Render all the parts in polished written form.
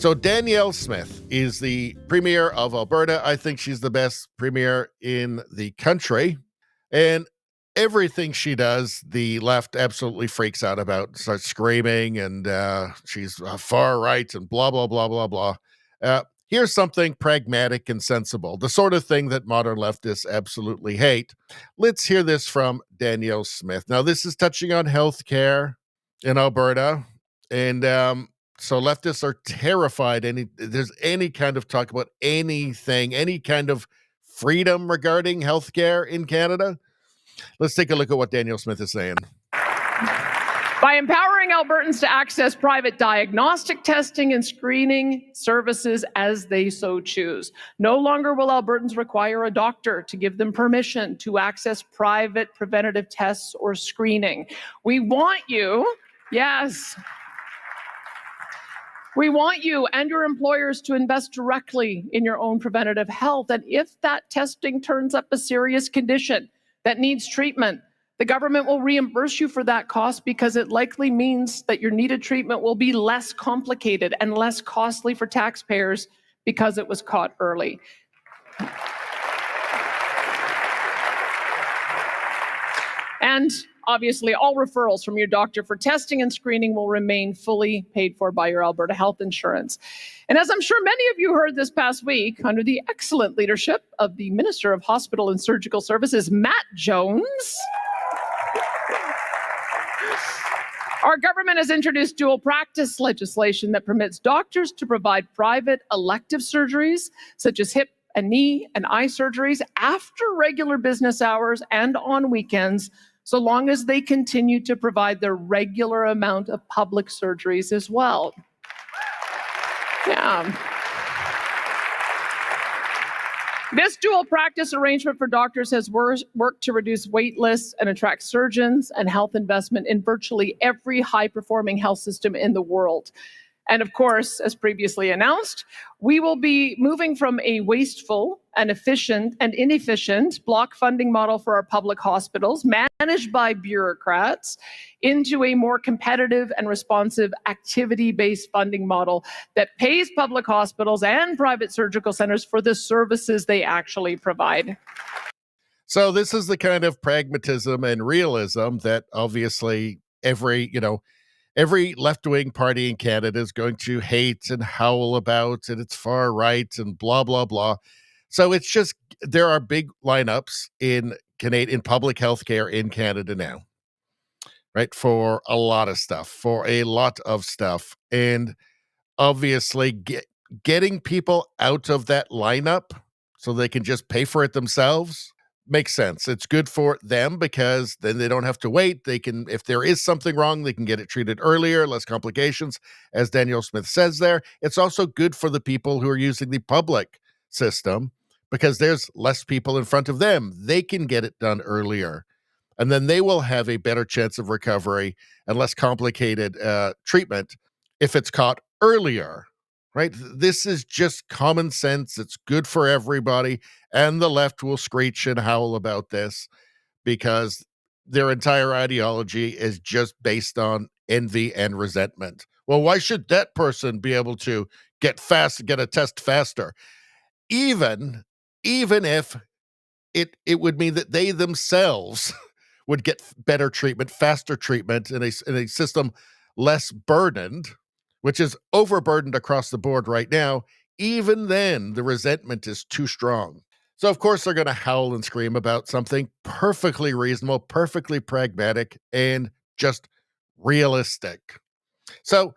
So Danielle Smith is the Premier of Alberta. I think she's the best Premier in the country. And everything she does, the left absolutely freaks out about, starts screaming, and she's far right and blah, blah, blah, blah, blah. Here's something pragmatic and sensible, the sort of thing that modern leftists absolutely hate. Let's hear this from Danielle Smith. Now, this is touching on healthcare in Alberta. And so leftists are terrified there's any kind of talk about anything, any kind of freedom regarding healthcare in Canada. Let's take a look at what Danielle Smith is saying. By empowering Albertans to access private diagnostic testing and screening services as they so choose. No longer will Albertans require a doctor to give them permission to access private preventative tests or screening. We want you, yes, we want you and your employers to invest directly in your own preventative health. And if that testing turns up a serious condition that needs treatment, the government will reimburse you for that cost because it likely means that your needed treatment will be less complicated and less costly for taxpayers because it was caught early. And obviously, all referrals from your doctor for testing and screening will remain fully paid for by your Alberta health insurance. And as I'm sure many of you heard this past week, under the excellent leadership of the Minister of Hospital and Surgical Services, Matt Jones, our government has introduced dual practice legislation that permits doctors to provide private elective surgeries, such as hip and knee and eye surgeries, after regular business hours and on weekends, so long as they continue to provide their regular amount of public surgeries as well. Yeah. This dual practice arrangement for doctors has worked to reduce wait lists and attract surgeons and health investment in virtually every high-performing health system in the world. And of course, as previously announced, we will be moving from a wasteful and inefficient block funding model for our public hospitals, managed by bureaucrats, into a more competitive and responsive activity-based funding model that pays public hospitals and private surgical centers for the services they actually provide. So this is the kind of pragmatism and realism that obviously every left-wing party in Canada is going to hate and howl about, and it's far right and blah, blah, blah. So it's just, there are big lineups in Canadian public healthcare in Canada now, right? For a lot of stuff. And obviously getting people out of that lineup so they can just pay for it themselves makes sense. It's good for them because then they don't have to wait. They can, if there is something wrong, they can get it treated earlier, less complications, as Danielle Smith says there. It's also good for the people who are using the public system because there's less people in front of them. They can get it done earlier, and then they will have a better chance of recovery and less complicated treatment if it's caught earlier. Right? This is just common sense. It's good for everybody. And the left will screech and howl about this because their entire ideology is just based on envy and resentment. Well, why should that person be able to get a test faster? Even if it would mean that they themselves would get better treatment, faster treatment in a system less burdened, which is overburdened across the board right now, even then the resentment is too strong. So of course they're going to howl and scream about something perfectly reasonable, perfectly pragmatic, and just realistic. So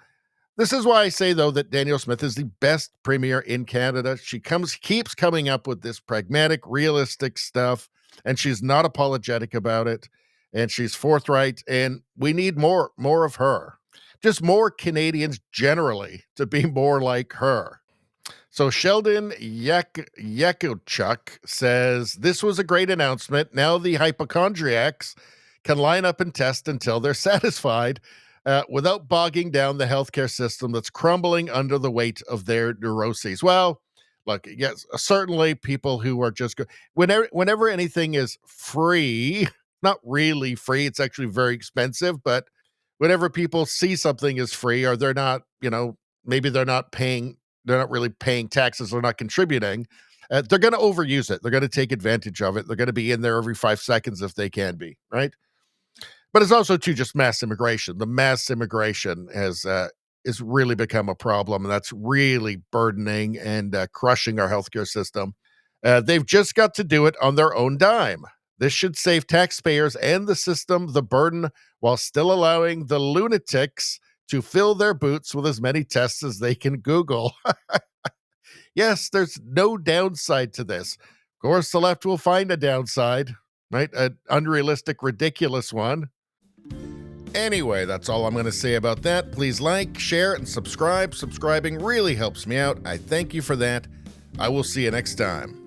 this is why I say, though, that Danielle Smith is the best premier in Canada. She keeps coming up with this pragmatic, realistic stuff, and she's not apologetic about it, and she's forthright, and we need more of her. Just more Canadians generally to be more like her. So Sheldon Yakochuk says, this was a great announcement. Now the hypochondriacs can line up and test until they're satisfied without bogging down the healthcare system that's crumbling under the weight of their neuroses. Well, look, yes, certainly people who are just whenever anything is free, not really free, it's actually very expensive, but whenever people see something is free or they're not, maybe they're not really paying taxes, they're not contributing, they're going to overuse it. They're going to take advantage of it. They're going to be in there every 5 seconds if they can be, right? But it's also too just mass immigration. The mass immigration has really become a problem, and that's really burdening and crushing our healthcare system. They've just got to do it on their own dime. This should save taxpayers and the system the burden while still allowing the lunatics to fill their boots with as many tests as they can Google. Yes, there's no downside to this. Of course, the left will find a downside, right? An unrealistic, ridiculous one. Anyway, that's all I'm going to say about that. Please like, share, and subscribe. Subscribing really helps me out. I thank you for that. I will see you next time.